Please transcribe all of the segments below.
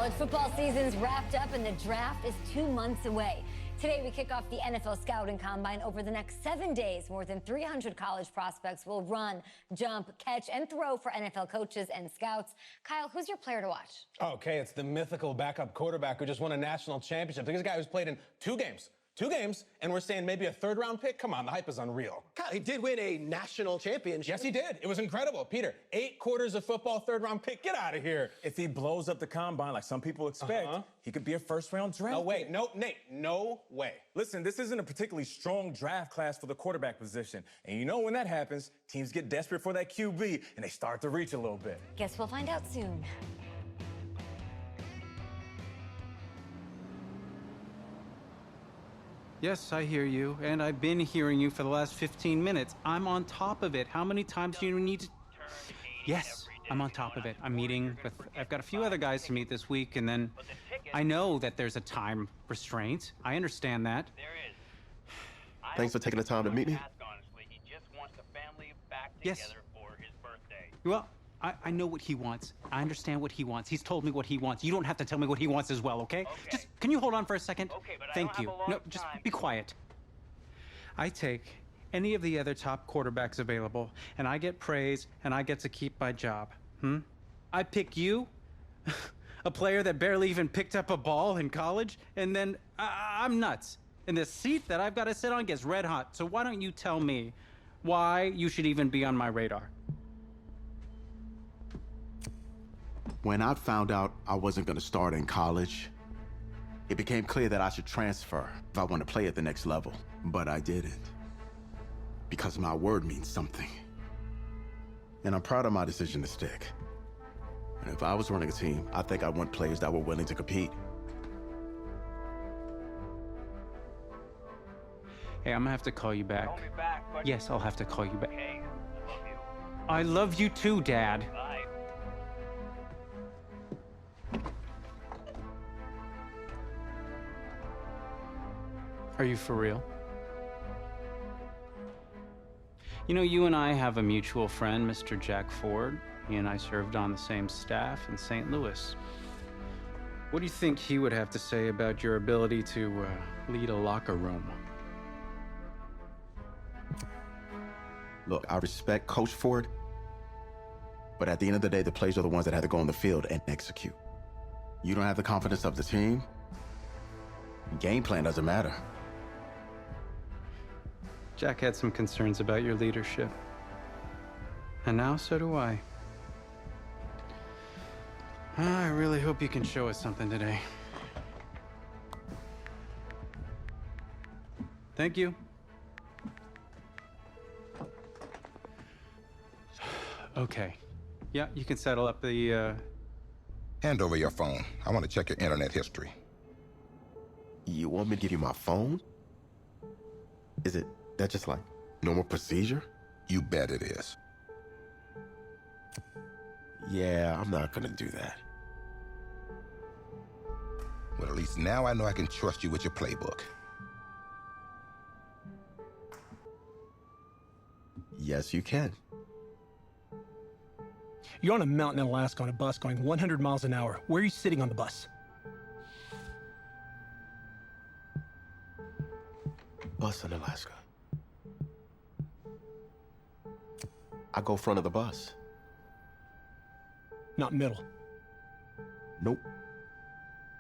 College football season's wrapped up and the draft is 2 months away. Today, we kick off the NFL Scouting Combine. Over the next 7 days, more than 300 college prospects will run, jump, catch, and throw for NFL coaches and scouts. Kyle, who's your player to watch? Okay, it's the mythical backup quarterback who just won a national championship. This guy who's played in two games, and we're saying maybe a third-round pick? Come on, the hype is unreal. Kyle, he did win a national championship. Yes, he did. It was incredible. Peter, 8 quarters of football, third-round pick. Get out of here. If he blows up the combine like some people expect, he could be a first-round draft No way. pick. No, Nate, no way. Listen, this isn't a particularly strong draft class for the quarterback position. And you know when that happens, teams get desperate for that QB, and they start to reach a little bit. Guess we'll find out soon. Yes, I hear you, and I've been hearing you for the last 15 minutes. I'm on top of it. How many times do you need to... Yes, I'm on top of it. I'm meeting with... I've got a few other guys to meet this week, and then I know that there's a time restraint. I understand that. Thanks for taking the time to meet me. Yes. Well, I know what he wants. I understand what he wants. He's told me what he wants. You don't have to tell me what he wants as well, okay? Just, can you hold on for a second? Okay, but Thank I don't you. have a long No, just time. be quiet. I take any of the other top quarterbacks available, and I get praise, and I get to keep my job. I pick you, a player that barely even picked up a ball in college, and then I'm nuts. And the seat that I've got to sit on gets red hot. So why don't you tell me why you should even be on my radar? When I found out I wasn't going to start in college, it became clear that I should transfer if I want to play at the next level. But I didn't. Because my word means something. And I'm proud of my decision to stick. And if I was running a team, I think I'd want players that were willing to compete. Hey, I'm gonna have to call you back. Call me back, but... Yes, I'll have to call you back. Okay, I love you. I love you too, Dad. Bye. Are you for real? You know, you and I have a mutual friend, Mr. Jack Ford. He and I served on the same staff in St. Louis. What do you think he would have to say about your ability to lead a locker room? Look, I respect Coach Ford, but at the end of the day, the players are the ones that have to go on the field and execute. You don't have the confidence of the team, game plan doesn't matter. Jack had some concerns about your leadership. And now so do I. I really hope you can show us something today. Thank you. Okay. Yeah, you can settle up the, Hand over your phone. I want to check your internet history. You want me to give you my phone? Is it that just like normal procedure? You bet it is. Yeah, I'm not gonna do that. Well, at least now I know I can trust you with your playbook. Yes, you can. You're on a mountain in Alaska on a bus going 100 miles an hour. Where are you sitting on the bus? Bus in Alaska. I go front of the bus. Not middle. Nope.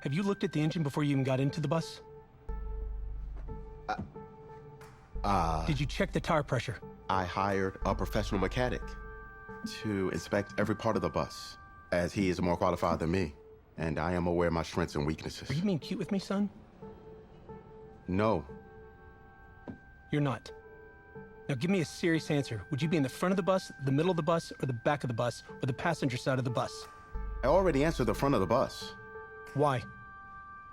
Have you looked at the engine before you even got into the bus? Did you check the tire pressure? I hired a professional mechanic to inspect every part of the bus, as he is more qualified than me, and I am aware of my strengths and weaknesses. Are you being cute with me, son? No. You're not. Now give me a serious answer. Would you be in the front of the bus, the middle of the bus, or the back of the bus, or the passenger side of the bus? I already answered the front of the bus. Why?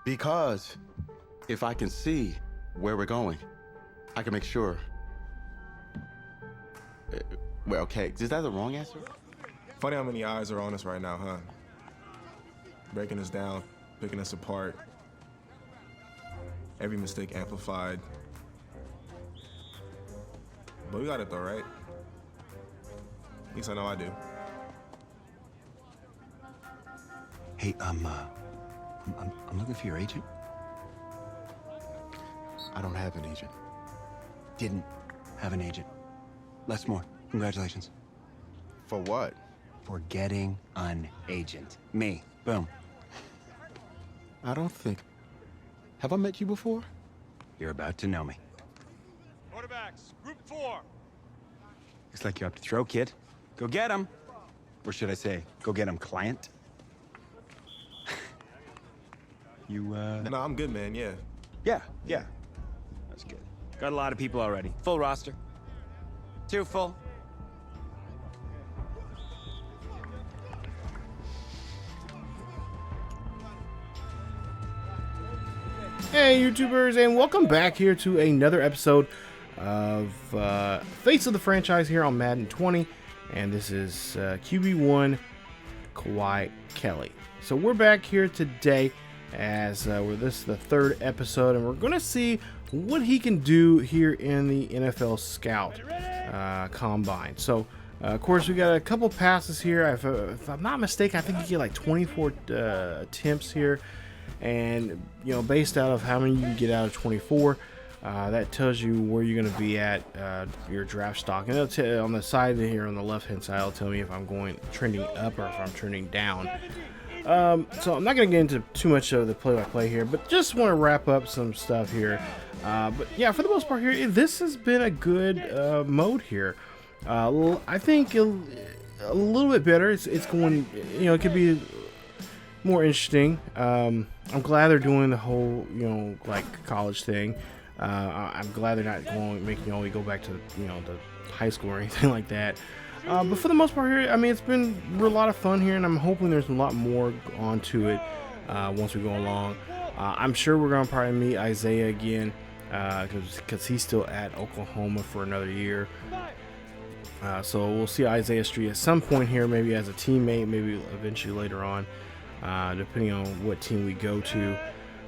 Because if I can see where we're going, I can make sure. Well, okay, is that the wrong answer? Funny how many eyes are on us right now, huh? Breaking us down, picking us apart. Every mistake amplified. But we got it though, right? At least I know I do. Hey, I'm looking for your agent. I don't have an agent. Didn't have an agent. Less more. Congratulations. For what? For getting an agent. Me. Boom. I don't think. Have I met you before? You're about to know me. Quarterbacks, group 4. Looks like you're up to throw, kid. Go get him. Or should I say, go get him, client? You, No, I'm good, man, yeah. Yeah. That's good. Got a lot of people already. Full roster. 2 full. Hey YouTubers, and welcome back here to another episode of Face of the Franchise here on Madden 20, and this is QB1 Kelley. So we're back here today as this is the 3rd episode, and we're going to see what he can do here in the NFL Scout Combine. So of course we got a couple passes here. If I'm not mistaken, I think you get like 24 attempts here. And you know, based out of how many you can get out of 24, that tells you where you're going to be at your draft stock. And it'll tell on the side here on the left hand side, it'll tell me if I'm trending up or if I'm trending down. So I'm not going to get into too much of the play-by-play here, but just want to wrap up some stuff here. But yeah, for the most part here, this has been a good mode here. I think a little bit better. It's going, you know, it could be more interesting. I'm glad they're doing the whole, you know, like college thing. I'm glad they're not making you only go back to, you know, the high school or anything like that. But for the most part here, I mean, it's been a lot of fun here, and I'm hoping there's a lot more onto it once we go along. I'm sure we're gonna probably meet Isaiah again because he's still at Oklahoma for another year. So we'll see Isaiah Street at some point here, maybe as a teammate, maybe eventually later on. Depending on what team we go to.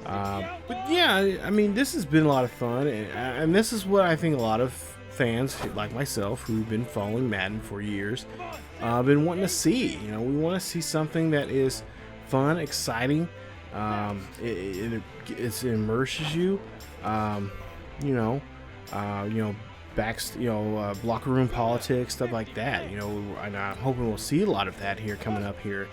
But yeah, I mean, this has been a lot of fun, and this is what I think a lot of fans like myself who've been following Madden for years been wanting to see. You know, we want to see something that is fun, exciting. It immerses you. You know, locker room politics, stuff like that. You know, and I'm hoping we'll see a lot of that here coming up here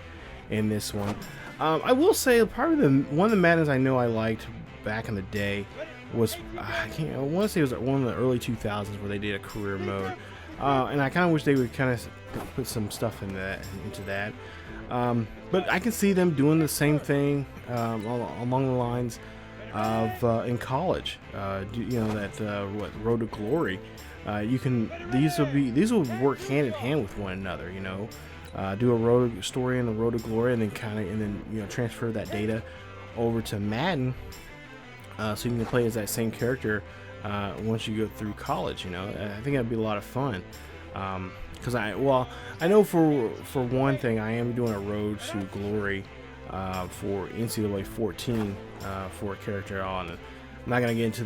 in this one. I will say probably one of the Maddens I know I liked back in the day was I want to say it was one of the early 2000s where they did a career mode, and I kind of wish they would kind of put some stuff into that. But I can see them doing the same thing along the lines of in college. You know, that Road to Glory. These will work hand in hand with one another. You know. Do a road story and a Road to Glory, and then you know, transfer that data over to Madden, so you can play as that same character once you go through college. You know, I think that'd be a lot of fun. Because I know for one thing, I am doing a Road to Glory for NCAA 14 for a character on. I'm not gonna get into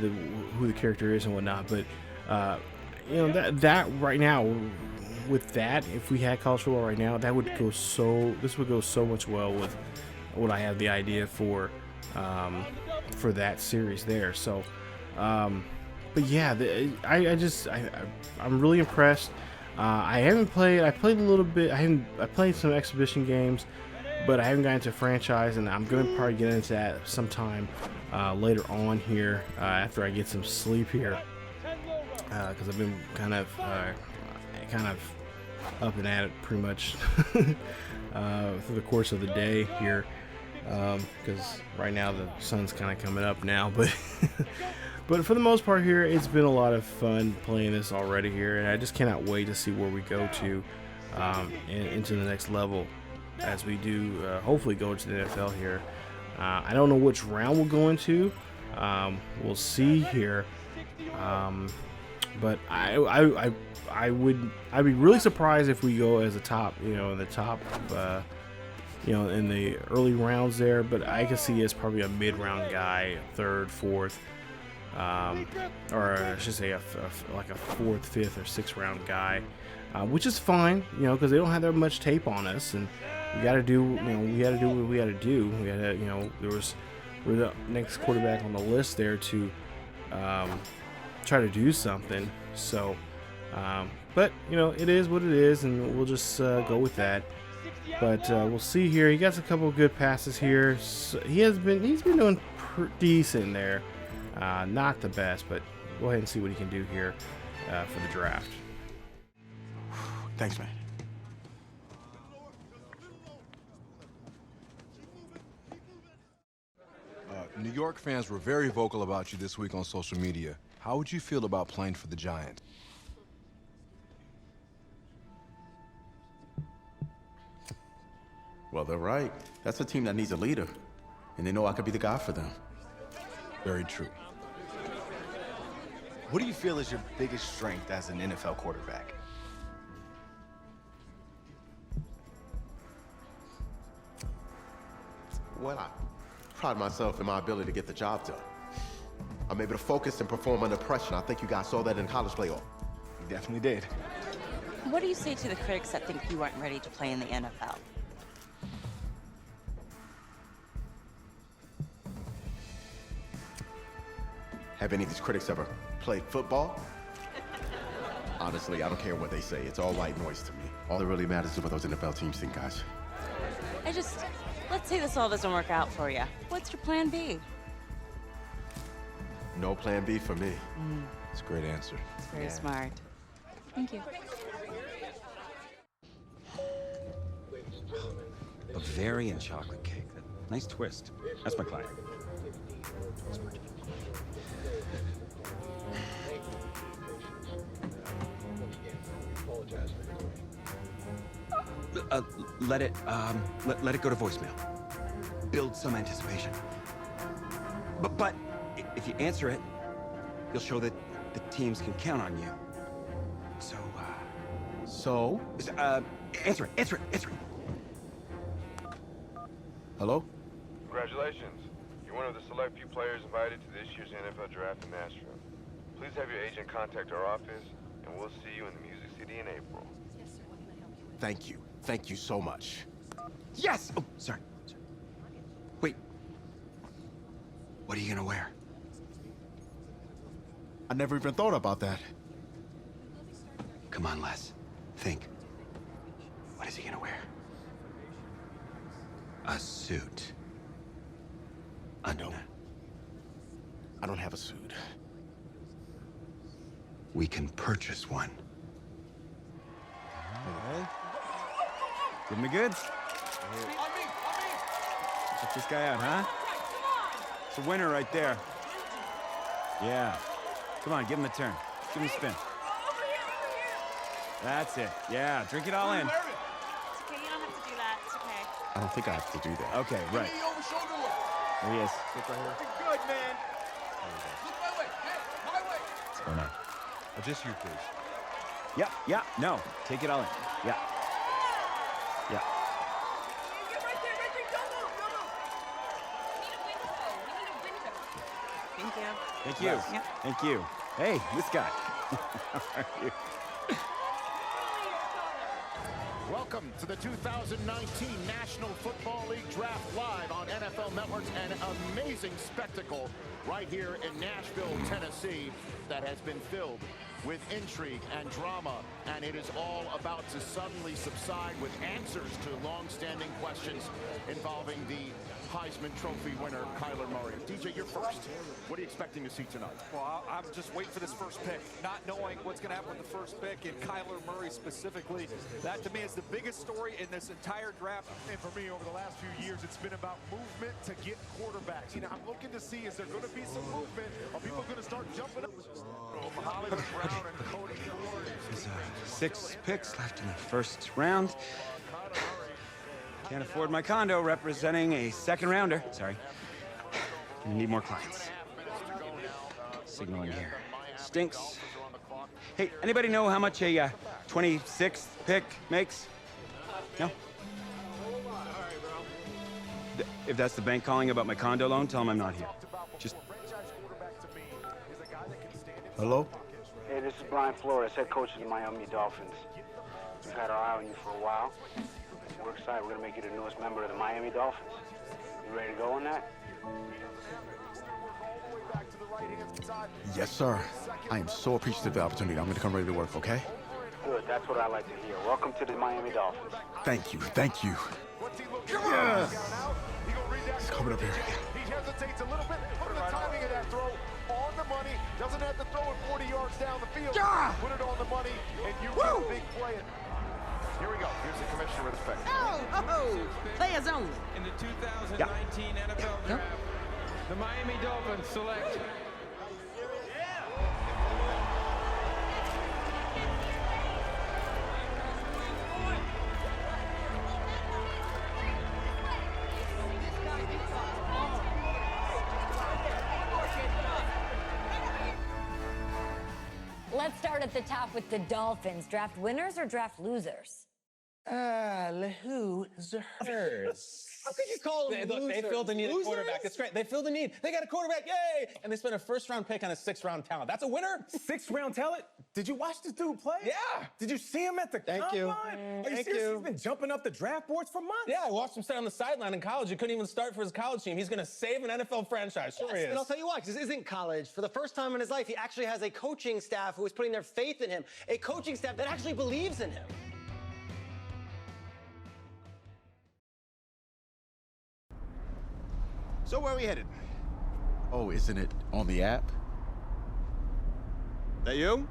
who the character is and whatnot, but you know, that right now. With that, if we had college football right now, that would go this would go so much well with what I have the idea for that series there. So but yeah, I'm really impressed. I played a little bit. I played some exhibition games, but I haven't gotten into franchise, and I'm gonna probably get into that sometime later on here after I get some sleep here, because I've been kind of up and at it pretty much through the course of the day here, because right now the sun's kind of coming up now, but for the most part here, it's been a lot of fun playing this already here, and I just cannot wait to see where we go to into the next level as we do hopefully go to the NFL here. I don't know which round we'll go into. We'll see here, but I'd be really surprised if we go as a top, you know, in the top, you know, in the early rounds there. But I can see as probably a mid-round guy, 3rd, 4th, or I should say like a 4th, 5th, or 6th round guy, which is fine, you know, because they don't have that much tape on us, and we got to do, we got to do what we got to do. We got to, we're the next quarterback on the list there to try to do something. So, but it is what it is, and we'll just go with that. But we'll see here. He got a couple of good passes here. So he's been doing decent there. Not the best, but go ahead and see what he can do here for the draft. Thanks, man. New York fans were very vocal about you this week on social media. How would you feel about playing for the Giants? Well, they're right. That's a team that needs a leader, and they know I could be the guy for them. Very true. What do you feel is your biggest strength as an NFL quarterback? Well, I pride myself in my ability to get the job done. I'm able to focus and perform under pressure. I think you guys saw that in college playoff. You definitely did. What do you say to the critics that think you weren't ready to play in the NFL? Have any of these critics ever played football? Honestly, I don't care what they say. It's all white noise to me. All that really matters is what those NFL teams think, guys. Let's say this all doesn't work out for you. What's your plan B? No plan B for me. It's a great answer. It's very smart. Thank you. Bavarian chocolate cake. Nice twist. That's my client. Let it go to voicemail. Build some anticipation. But if you answer it, you'll show that the teams can count on you. So, answer it. Hello? Congratulations. You're one of the select few players invited to this year's NFL draft in Nashville. Please have your agent contact our office, and we'll see you in the Music City in April. Thank you. Thank you so much. Yes! Oh, sorry. Wait. What are you gonna wear? I never even thought about that. Come on, Les. Think. What is he gonna wear? A suit. I don't have a suit. We can purchase one. Okay. Give him the goods. Check this guy out, huh? It's a winner right there. Yeah. Come on, give him a turn. Give him a spin. That's it. Yeah, drink it all in. It's okay, you don't have to do that. It's okay. I don't think I have to do that. Okay, right. There he is. Look right here. Good, man. Look my way. Hey, my way. What's going on? Just you, please. Yeah, no. Take it all in. Yeah. Right there. Don't move. We need a window. Thank you. Thank you. Yeah. Thank you. Hey, this guy. How are you? Welcome to the 2019 National Football League Draft live on NFL Network's an amazing spectacle right here in Nashville, Tennessee, that has been filled with intrigue and drama, and it is all about to suddenly subside with answers to long-standing questions involving the Heisman Trophy winner, Kyler Murray. DJ, you're first. What are you expecting to see tonight? Well, I'm just waiting for this first pick, not knowing what's going to happen with the first pick, and Kyler Murray specifically. That, to me, is the biggest story in this entire draft. And for me, over the last few years, it's been about movement to get quarterbacks. I'm looking to see, is there going to be some movement? Are people going to start jumping up? There's 6 picks left in the first round. Can't afford my condo representing a second rounder. Sorry. I need more clients. Signaling here. Stinks. Hey, anybody know how much a 26th pick makes? No? If that's the bank calling about my condo loan, tell them I'm not here. Just... Hello? Hey, this is Brian Flores, head coach of the Miami Dolphins. We've had our eye on you for a while. We're excited. We're going to make you the newest member of the Miami Dolphins. You ready to go on that? Yes, sir. I am so appreciative of the opportunity. I'm going to come ready to work, okay? Good. That's what I like to hear. Welcome to the Miami Dolphins. Thank you. Thank you. Yes. It's coming up here. He hesitates a little bit. Look at the timing of that throw. On the money. Doesn't have to throw it 40 yards down the field. Put it on the money, and you get a big play. Here we go. Here's the commissioner with the pick. Oh, players only. In the 2019 NFL Draft, the Miami Dolphins select. Let's start at the top with the Dolphins. Draft winners or draft losers? Losers. How could you call them They feel the need losers? a quarterback. It's great. They feel the need. They got a quarterback. Yay! And they spent a first-round pick on a sixth-round talent. That's a winner. Sixth-round talent? Did you watch this dude play? Yeah. Did you see him at the Thank combine? you. Are you Thank serious? you. He's been jumping up the draft boards for months. Yeah, I watched him sit on the sideline in college. He couldn't even start for his college team. He's going to save an NFL franchise. Sure he is. And I'll tell you why, because this isn't college. For the first time in his life, he actually has a coaching staff who is putting their faith in him. A coaching staff that actually believes in him. So where are we headed? Oh, isn't it on the app? That you?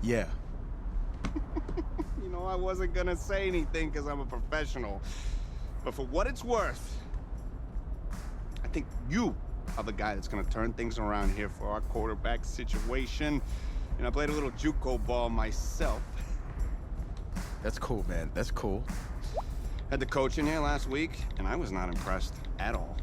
Yeah. You know, I wasn't gonna say anything because I'm a professional. But for what it's worth, I think you are the guy that's gonna turn things around here for our quarterback situation. And I played a little JUCO ball myself. That's cool, man. That's cool. Had the coach in here last week, and I was not impressed at all.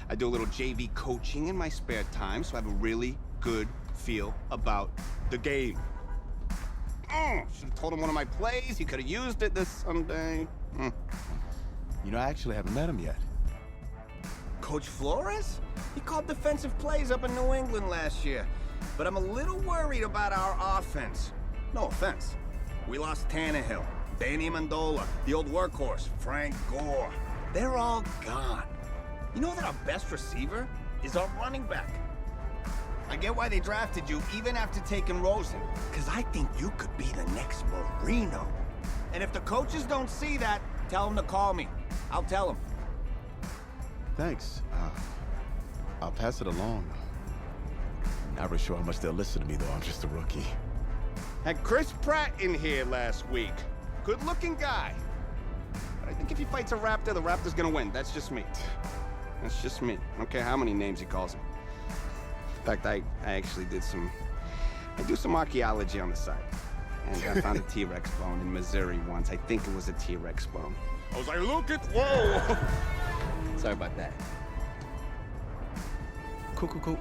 I do a little JV coaching in my spare time, so I have a really good feel about the game. Should have told him one of my plays. He could have used it this Sunday. You know, I actually haven't met him yet. Coach Flores? He called defensive plays up in New England last year. But I'm a little worried about our offense. No offense. We lost Tannehill, Danny Amendola, the old workhorse, Frank Gore. They're all gone. You know that our best receiver is our running back. I get why they drafted you even after taking Rosen, because I think you could be the next Marino. And if the coaches don't see that, tell them to call me. I'll tell them. Thanks. I'll pass it along. Not really sure how much they'll listen to me, though. I'm just a rookie. Had Chris Pratt in here last week. Good-looking guy. But I think if he fights a Raptor, the Raptor's gonna win. That's just me. That's just me. I don't care how many names he calls him. In fact, I actually did I do some archaeology on the side. And I found a T-Rex bone in Missouri once. I think it was a T-Rex bone. I was like, look at, whoa! Sorry about that. Cool.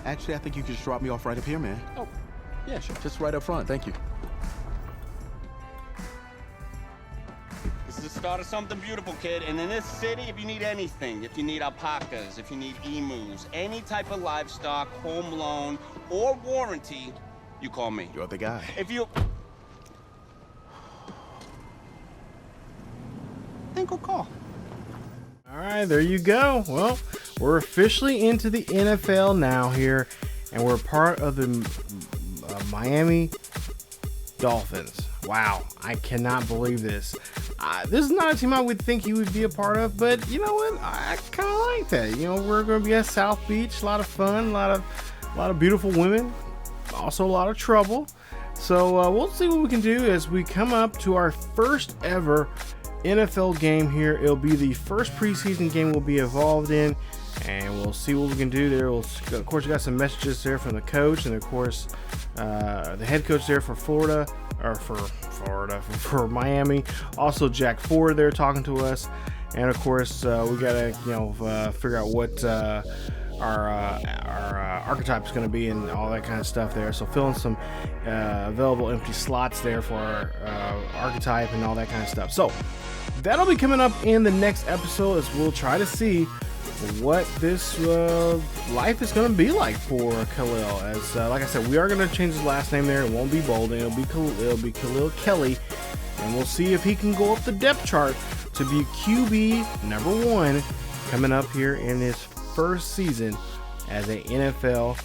Actually, I think you could just drop me off right up here, man. Oh, yeah, sure. Just right up front. Thank you. This is the start of something beautiful, kid. And in this city, if you need anything, if you need alpacas, if you need emus, any type of livestock, home loan, or warranty, you call me. You're the guy. If you... Then go call. All right, there you go. Well, we're officially into the NFL now here, and we're part of the Miami Dolphins. Wow, I cannot believe this. This is not a team I would think he would be a part of, but you know what? I kind of like that. You know, we're going to be at South Beach, a lot of fun, a lot of beautiful women, also a lot of trouble. So we'll see what we can do as we come up to our first ever NFL game here. It'll be the first preseason game we'll be involved in, and we'll see what we can do there. Of course, we got some messages there from the coach, and of course, the head coach there for Florida, or for Miami. Also, Jack Ford there talking to us, and of course, we gotta figure out what our archetype is going to be and all that kind of stuff there. So fill in some available empty slots there for our archetype and all that kind of stuff. So that'll be coming up in the next episode as we'll try to see what this life is going to be like for Khalil. As like I said, we are going to change his last name there. It won't be Bolden. It'll be Khalil Kelley. and we'll see if he can go up the depth chart to be QB #1 coming up here in his first season as an NFL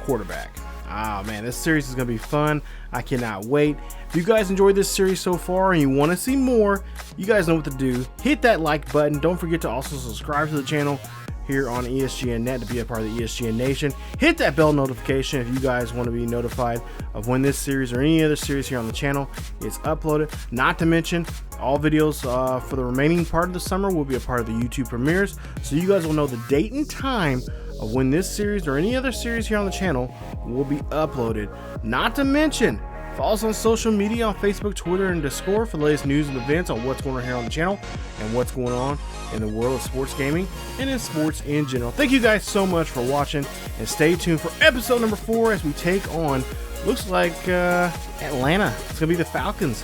quarterback. Ah, man, this series is going to be fun. I cannot wait. If you guys enjoyed this series so far and you want to see more, you guys know what to do. Hit that like button. Don't forget to also subscribe to the channel here on ESGNet to be a part of the ESGN Nation. Hit that bell notification if you guys want to be notified of when this series or any other series here on the channel is uploaded. Not to mention, all videos for the remaining part of the summer will be a part of the YouTube premieres, so you guys will know the date and time of when this series or any other series here on the channel will be uploaded. Not to mention, follow us on social media on Facebook, Twitter, and Discord for the latest news and events on what's going on here on the channel and what's going on in the world of sports gaming and in sports in general. Thank you guys so much for watching, and stay tuned for episode number 4 as we take on, looks like Atlanta. It's gonna be the Falcons,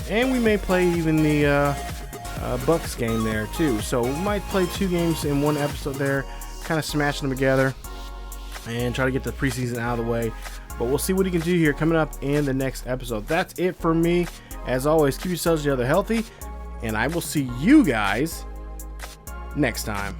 and we may play even the Bucks game there too. So we might play 2 games in one episode there, kind of smashing them together and try to get the preseason out of the way. But we'll see what he can do here coming up in the next episode. That's it for me. As always, keep yourselves together healthy, and I will see you guys next time.